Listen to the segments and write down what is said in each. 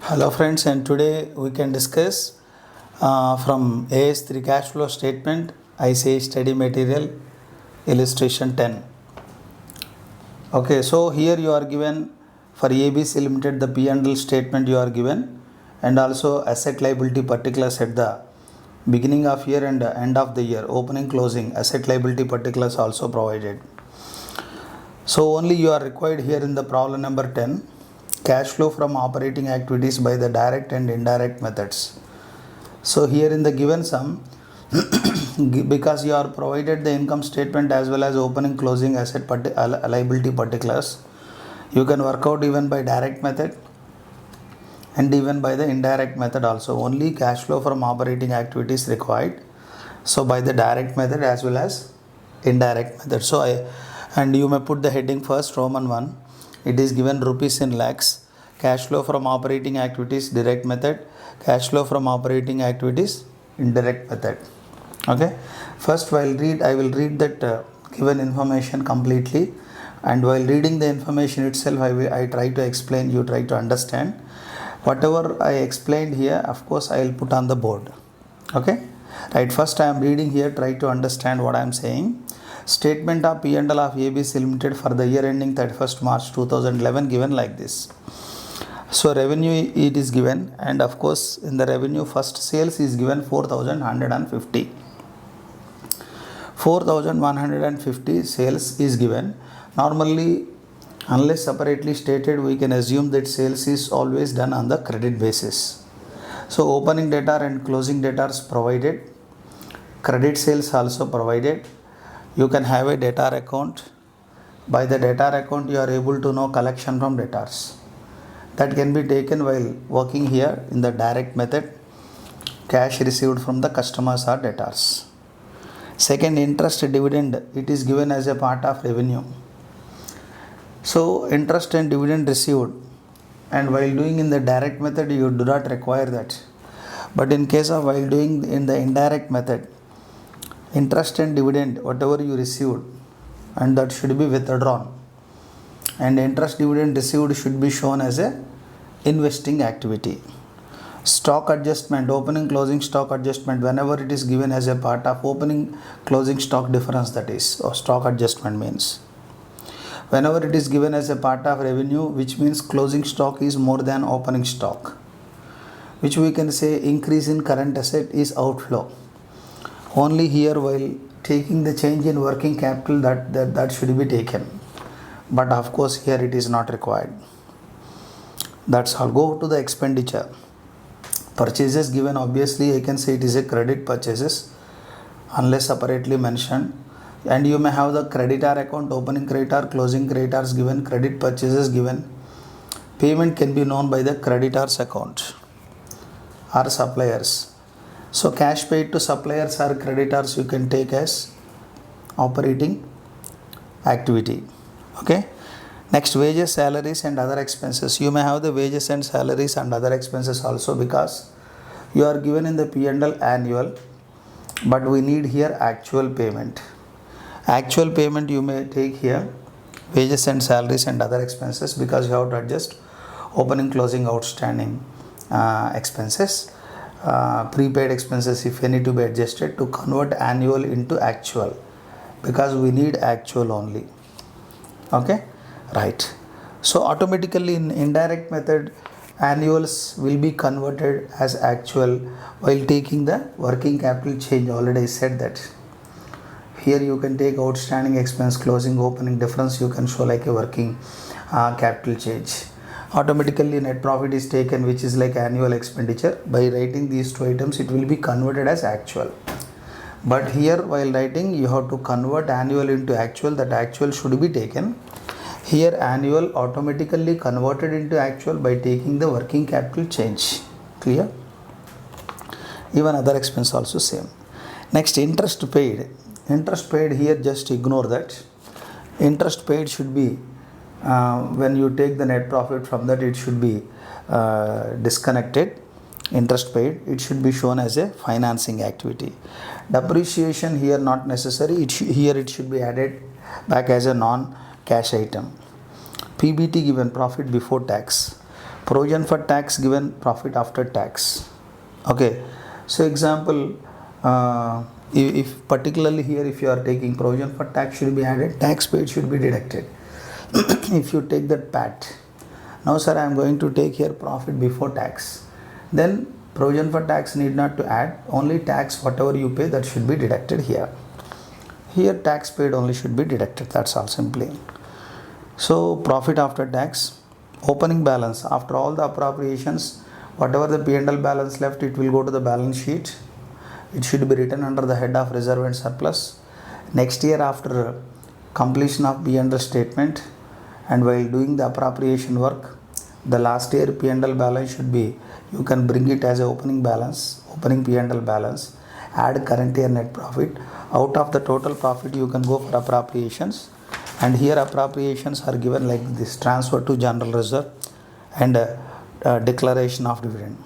Hello friends, and today we can discuss from AS3 cash flow statement ICI study material illustration 10. Okay, so here you are given for ABC Limited the P&L statement you are given, and also asset liability particulars at the beginning of year and end of the year, opening closing asset liability particulars also provided. So only you are required here in the problem number 10, cash flow from operating activities by the direct and indirect methods. So here in the given sum, because you are provided the income statement as well as opening closing asset liability particulars, you can work out even by direct method and even by the indirect method also. Only cash flow from operating activities required, so by the direct method as well as indirect method. And you may put the heading first, Roman 1. It is given rupees in lakhs. Cash flow from operating activities direct method, cash flow from operating activities indirect method. Okay, first I will read that given information completely, and while reading the information itself I try to explain, you try to understand. Whatever I explained here, of course I will put on the board. Okay, right, first I am reading here, try to understand what I am saying. Statement of P&L of ABC Limited for the year ending 31st March 2011 given like this. So revenue it is given, and of course in the revenue first sales is given 4150. 4150 sales is given. Normally, unless separately stated, we can assume that sales is always done on the credit basis. So opening data and closing data is provided, credit sales also provided. You can have a debtor account. By the debtor account you are able to know collection from debtors. That can be taken while working here in the direct method, cash received from the customers or debtors. Second, interest dividend, it is given as a part of revenue. So interest and dividend received, and while doing in the direct method you do not require that. But in case of while doing in the indirect method, interest and dividend whatever you received, and that should be withdrawn, and interest dividend received should be shown as a investing activity. Stock adjustment, opening closing stock adjustment, whenever it is given as a part of opening closing stock difference, that is, or stock adjustment means whenever it is given as a part of revenue, which means closing stock is more than opening stock, which we can say increase in current asset is outflow. Only here while taking the change in working capital that should be taken, but of course here it is not required. That's all. Go to the expenditure. Purchases given, obviously I can say it is a credit purchases unless separately mentioned, and you may have the creditor account, opening creditor, closing creditors given, credit purchases given. Payment can be known by the creditors account or suppliers. So cash paid to suppliers or creditors you can take as operating activity. Okay, next, wages, salaries and other expenses. You may have the wages and salaries and other expenses also, because you are given in the P&L annual, but we need here actual payment. Actual payment you may take here wages and salaries and other expenses, because you have to adjust opening closing outstanding expenses, prepaid expenses if any to be adjusted to convert annual into actual, because we need actual only. Okay, right. So automatically in indirect method annuals will be converted as actual while taking the working capital change. Already I said that. Here you can take outstanding expense, closing, opening difference, you can show like a working capital change. Automatically net profit is taken, which is like annual expenditure. By writing these two items it will be converted as actual. But here while writing you have to convert annual into actual. That actual should be taken. Here annual automatically converted into actual by taking the working capital change. Clear? Even other expense also same. Next, interest paid. Interest paid here just ignore that. Interest paid should be when you take the net profit from that, it should be disconnected. Interest paid, it should be shown as a financing activity. Depreciation here not necessary. Here it should be added back as a non-cash item. PBT given, profit before tax. provision for tax given profit after tax. Okay, so example, if particularly here if you are taking provision for tax should be added, tax paid should be deducted. If you take that PAT, now sir I am going to take here profit before tax, then provision for tax need not to add, only tax whatever you pay that should be deducted here. Here tax paid only should be deducted, that's all simply. So profit after tax, opening balance, after all the appropriations, whatever the P&L balance left, it will go to the balance sheet. It should be written under the head of reserve and surplus. Next year after completion of P&L statement and while doing the appropriation work, the last year P&L balance should be, you can bring it as a opening balance, opening P&L balance, add current year net profit. Out of the total profit you can go for appropriations, and here appropriations are given like this: transfer to general reserve and declaration of dividend.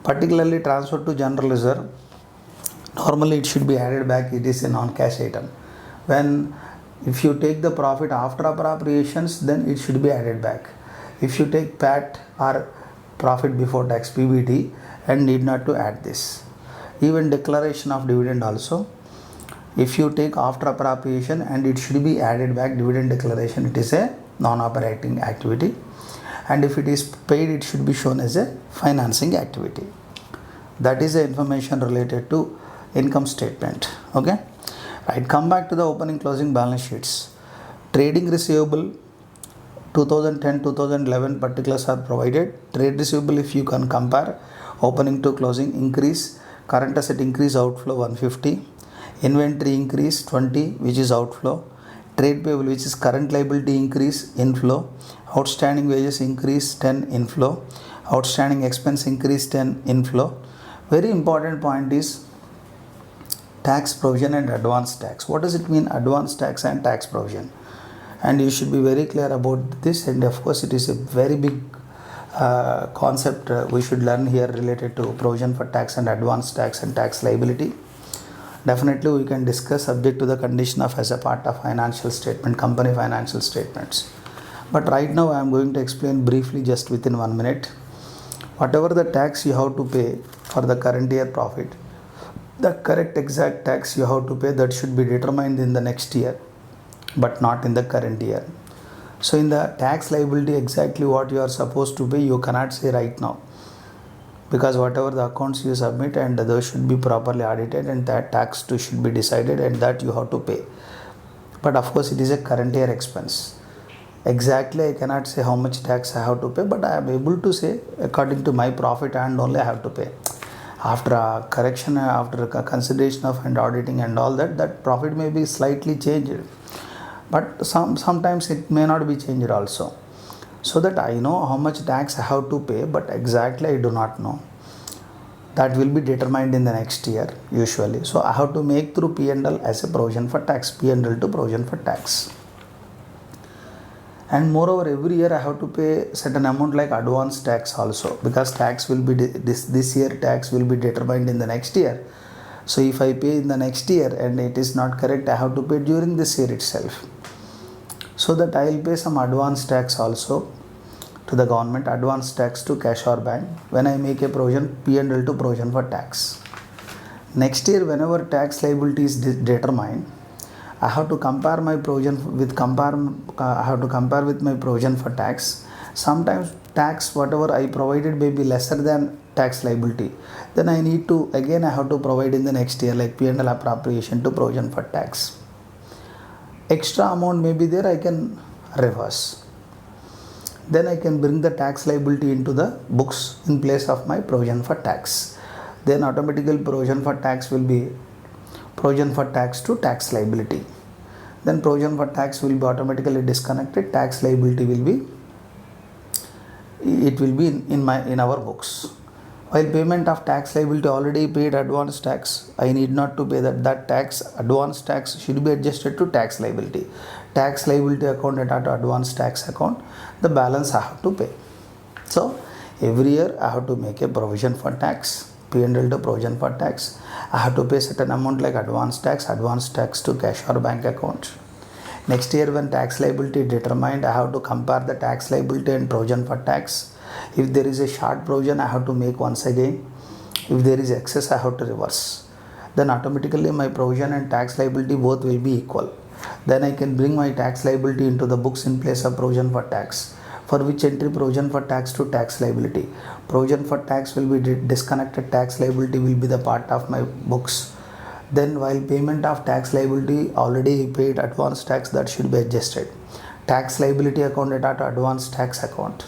Particularly transfer to general reserve, normally it should be added back, it is a non-cash item. When if you take the profit after appropriations, then it should be added back. If you take PAT or profit before tax, PBT, and need not to add this. Even declaration of dividend also, if you take after appropriation and it should be added back, dividend declaration, it is a non-operating activity, and if it is paid it should be shown as a financing activity. That is the information related to income statement. Okay, right, come back to the opening closing balance sheets. Trading receivable 2010-2011 particulars are provided. Trade receivable, if you can compare, opening to closing increase, current asset increase outflow 150, inventory increase 20 which is outflow, trade payable which is current liability increase inflow, outstanding wages increase 10 inflow, outstanding expense increase 10 inflow. Very important point is tax provision and advance tax. What does it mean, advance tax and tax provision? And you should be very clear about this, and of course it is a very big concept we should learn here related to provision for tax and advance tax and tax liability. Definitely we can discuss subject to the condition of as a part of financial statement, company financial statements. But right now I am going to explain briefly just within 1 minute. Whatever the tax you have to pay for the current year profit, the correct exact tax you have to pay, that should be determined in the next year but not in the current year. So in the tax liability, exactly what you are supposed to pay you cannot say right now, because whatever the accounts you submit and those should be properly audited and that tax too should be decided and that you have to pay. But of course it is a current year expense. Exactly I cannot say how much tax I have to pay, but I am able to say according to my profit and only I have to pay. After a correction, after a consideration of and auditing and all that, that profit may be slightly changed, but sometimes it may not be changed also. So that I know how much tax I have to pay, but exactly I do not know. That will be determined in the next year usually. So I have to make through P&L as a provision for tax, P&L to provision for tax. And moreover, every year I have to pay certain amount like advance tax also, because tax will be this year tax will be determined in the next year. So if I pay in the next year and it is not correct, I have to pay during this year itself. So that I will pay some advance tax also to the government, advance tax to cash or bank when I make a provision, P&L to provision for tax. Next year whenever tax liability is determined, I have to compare my provision with my provision for tax. Sometimes tax whatever I provided may be lesser than tax liability, then I need to again I have to provide in the next year like P&L appropriation to provision for tax. Extra amount may be there, I can reverse. Then I can bring the tax liability into the books in place of my provision for tax. Then automatically provision for tax will be provision for tax to tax liability. Then provision for tax will be automatically disconnected, tax liability will be in our books. While payment of tax liability already paid advance tax, I need not to pay that tax. Advance tax should be adjusted to tax liability. Tax liability account at advance tax account, the balance I have to pay. So every year I have to make a provision for tax, P&L to provision for tax. I have to pay certain amount like advance tax to cash or bank account. Next year when tax liability determined, I have to compare the tax liability and provision for tax. If there is a short provision, I have to make once again. If there is excess, I have to reverse. Then automatically my provision and tax liability both will be equal. Then I can bring my tax liability into the books in place of provision for tax. For which entry? Provision for tax to tax liability. Provision for tax will be disconnected, tax liability will be the part of my books. Then while payment of tax liability, already paid advance tax, that should be adjusted. Tax liability account at advance tax account.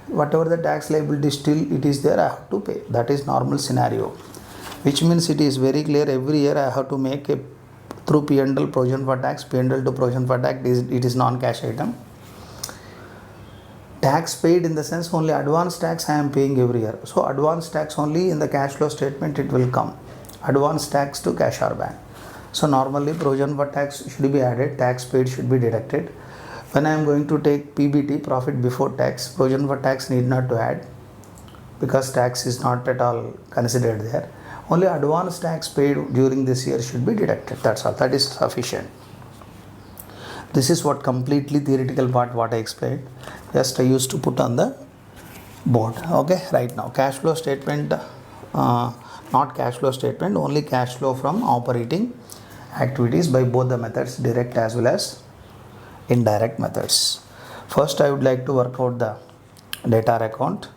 Whatever the tax liability still it is there, I have to pay. That is normal scenario. Which means it is very clear, every year I have to make a through P&L provision for tax, P&L to provision for tax, it is non-cash item. Tax paid in the sense only advance tax I am paying every year. So advance tax only in the cash flow statement it will come. Advance tax to cash or bank. So normally provision for tax should be added, tax paid should be deducted. When I am going to take PBT, profit before tax, provision for tax need not to add because tax is not at all considered there. Only advance tax paid during this year should be deducted. That's all. That is sufficient. This is what completely theoretical part what I explained. Just I used to put on the board. Okay, right now cash flow statement, not cash flow statement, only cash flow from operating activities by both the methods, direct as well as indirect methods. First I would like to work out the debtor account.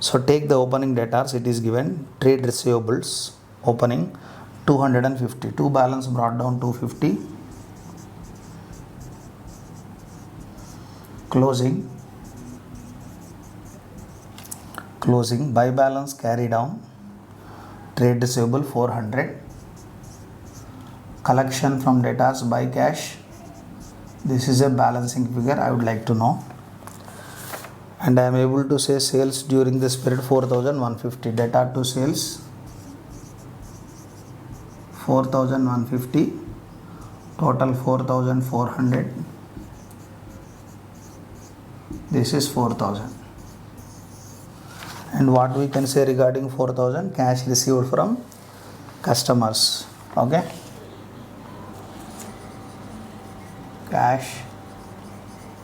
So take the opening debtors, it is given trade receivables opening 250, to balance brought down 250, closing by balance carry down, trade receivable 400, collection from debtors by cash. This is a balancing figure I would like to know. And I am able to say sales during this period 4150, debtor to sales 4150, total 4400, this is 4000. And what we can say regarding 4000? Cash received from customers. Okay, cash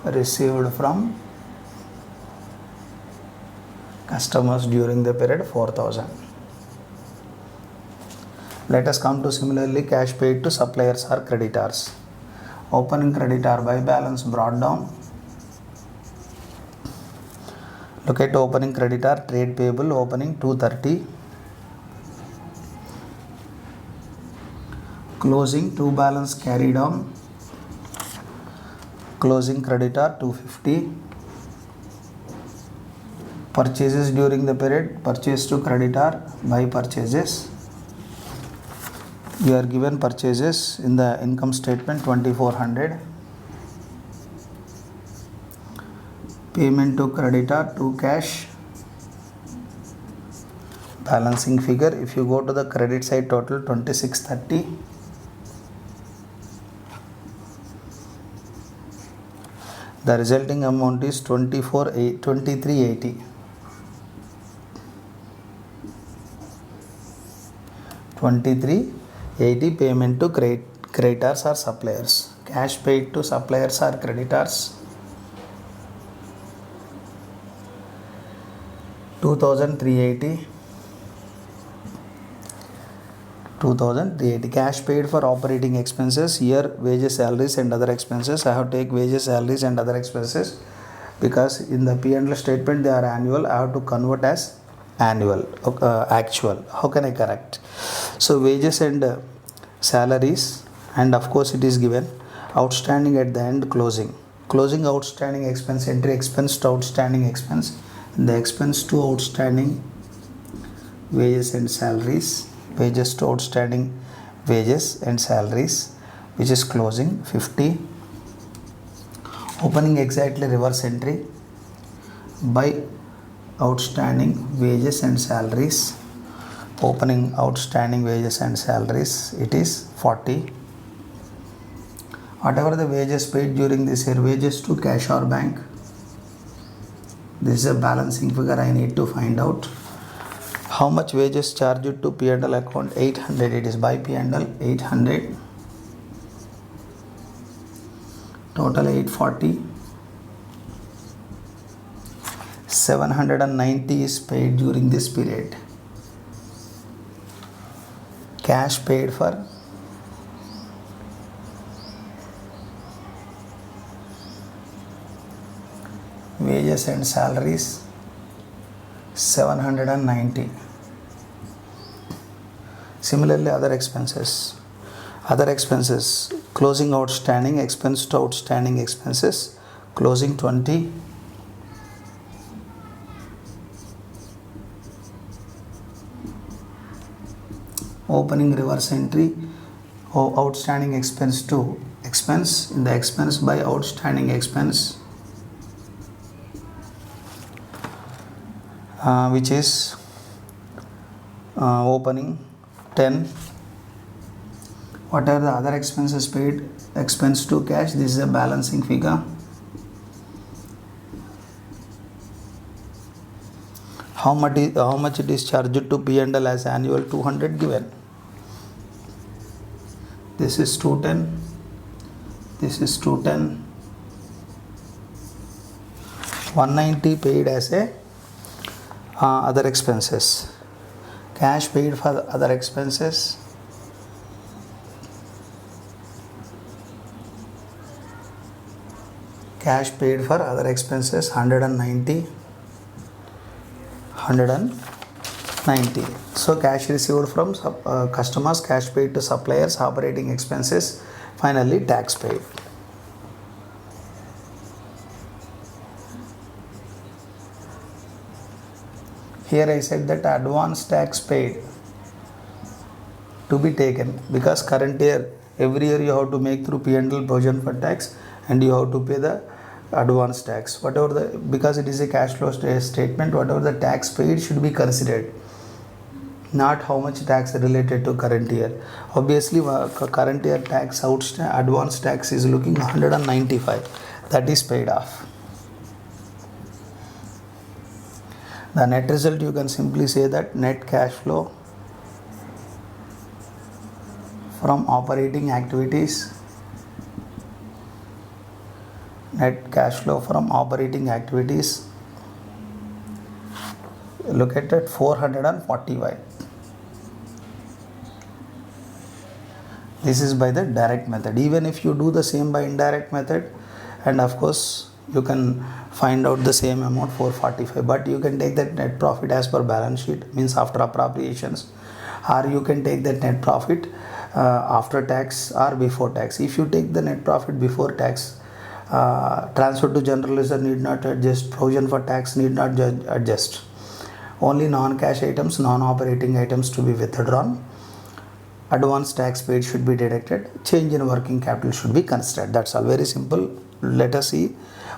received from customers during the period 4000. Let us come to similarly cash paid to suppliers or creditors. Opening creditor by balance brought down. Look at opening creditor, trade payable opening 230, closing to balance carry down, closing creditor 250, purchases during the period, purchase to creditor by purchases. You are given purchases in the income statement 2400, payment to creditor to cash, balancing figure. If you go to the credit side, total 2630, the resulting amount is 2380. 2380 payment to creditors or suppliers. Cash paid to suppliers or creditors 2380. 2380. Cash paid for operating expenses. Here wages, salaries and other expenses. I have to take wages, salaries and other expenses because in the P&L statement they are annual. I have to convert as annual, actual. How can I correct? So wages and salaries, and of course it is given outstanding at the end, closing outstanding expense, entry expense to outstanding expense, the expense to outstanding wages and salaries, wages to outstanding wages and salaries, which is closing 50. Opening exactly reverse entry by outstanding wages and salaries, opening outstanding wages and salaries, it is 40. Whatever the wages paid during this year, wages to cash or bank, this is a balancing figure I need to find out. How much wages charged to P&L account? 800. It is by P&L 800, total 840. 790 is paid during this period. Cash paid for wages and salaries 790. Similarly, other expenses, closing outstanding expense to outstanding expenses, closing 20, opening reverse entry, outstanding expense to expense, in the expense by outstanding expense, which is opening 10. What are the other expenses paid? Expense to cash, this is a balancing figure. How much it is charged to P&L as annual? 200 given. This is 210. This is 210. 190 paid as a other expenses. Cash paid for other expenses. Cash paid for other expenses 190. So cash received from customers, cash paid to suppliers, operating expenses, finally tax paid. Here I said that advance tax paid to be taken, because current year, every year you have to make through P&L provision for tax, and you have to pay the advance tax. Because it is a cash flow statement, whatever the tax paid should be considered, not how much tax related to current year. Obviously, current year tax advance tax is looking 195, that is paid off. The net result, you can simply say that net cash flow from operating activities, net cash flow from operating activities, look at that, 445. This is by the direct method. Even if you do the same by indirect method, and of course you can find out the same amount, 445, but you can take that net profit as per balance sheet, means after appropriations, or you can take that net profit after tax or before tax. If you take the net profit before tax, transfer to general ledger need not adjust, provision for tax need not adjust, only non-cash items, non-operating items to be withdrawn, advance tax paid should be deducted, change in working capital should be considered. That's all, very simple. Let us see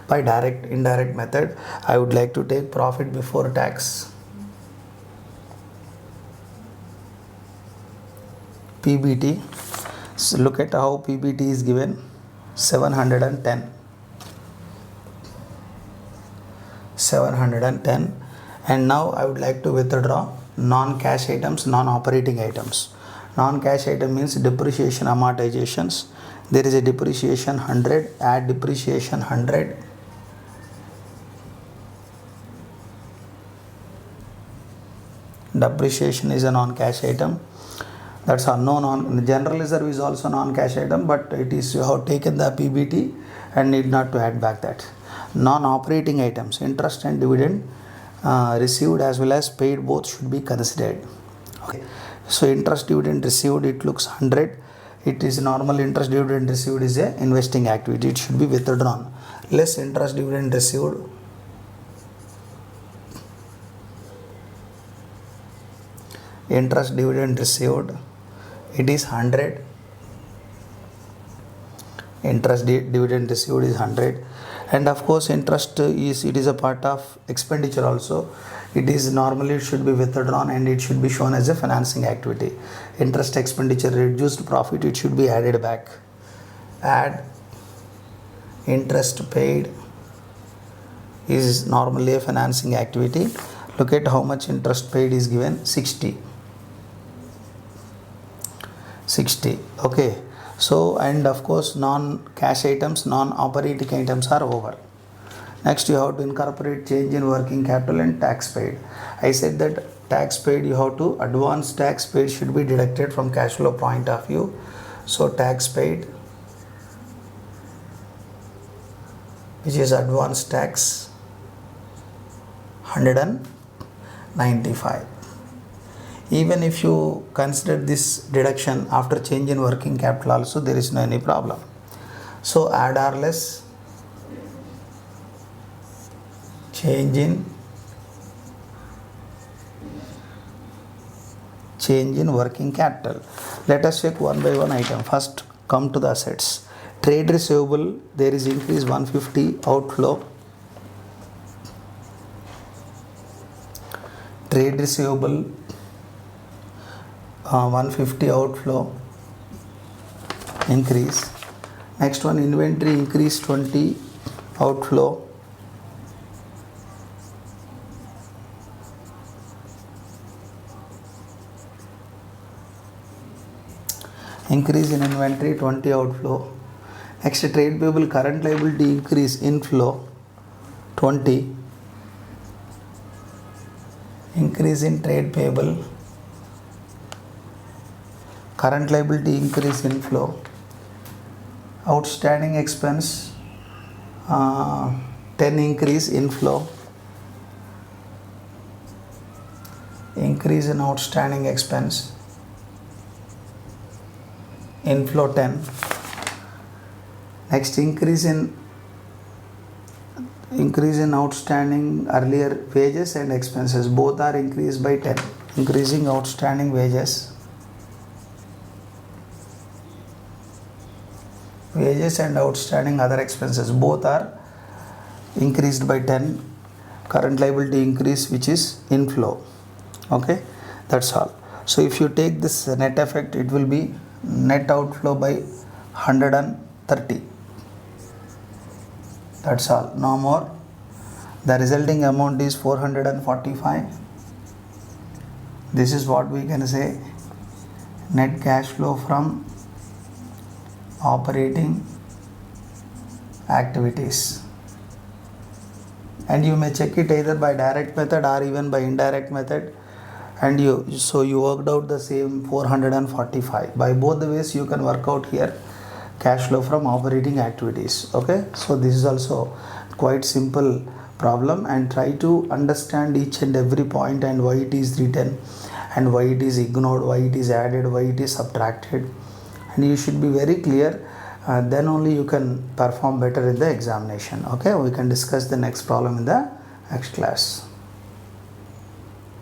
by direct indirect method. I would like to take profit before tax, PBT. So look at how PBT is given, 710, and now I would like to withdraw non-cash items, non-operating items. Non-cash item means depreciation, amortizations. There is a depreciation 100, add depreciation 100, depreciation is a non-cash item. That's all. General reserve is also non-cash item, but it is, you have taken the PBT and need not to add back that. Non-operating items, interest and dividend received as well as paid, both should be considered. Okay. So interest dividend received, it looks 100. It is normal interest dividend received is a investing activity, it should be withdrawn. Less interest dividend received, interest dividend received, it is 100. Interest dividend received is 100, and of course interest is a part of expenditure also. It is normally, it should be withdrawn and it should be shown as a financing activity. Interest expenditure reduced profit, it should be added back. Add interest paid is normally a financing activity. Look at how much interest paid is given, 60. Okay. So, and of course non-cash items, non-operating items are over. Next, you have to incorporate change in working capital and tax paid. I said that tax paid, you have to advance tax paid should be deducted from cash flow point of view. So tax paid, which is advance tax, 195. Even if you consider this deduction after change in working capital also, there is no any problem. So add or less change in working capital. Let us check one by one item. First, come to the assets. Trade receivable, there is increase 150 outflow. Trade receivable 150 outflow increase. Next one, inventory increase 20 outflow. Increase in inventory 20 outflow. Next, trade payable current liability increase inflow 20. Increase in trade payable current liability increase inflow. Outstanding expense 10 increase inflow. Increase in outstanding expense inflow 10. Next, increase in outstanding earlier wages and expenses, both are increased by 10. Increasing outstanding wages and outstanding other expenses, both are increased by 10. Current liability increase, which is inflow. Okay, that's all. So if you take this net effect, it will be net outflow by 130. That's all, no more. The resulting amount is 445. This is what we can say net cash flow from operating activities. And you may check it either by direct method or even by indirect method, and you worked out the same 445. By both the ways you can work out here cash flow from operating activities. Okay, so this is also quite simple problem, and try to understand each and every point and why it is written and why it is ignored, why it is added, why it is subtracted, and you should be very clear. Then only you can perform better in the examination. Okay, we can discuss the next problem in the next class.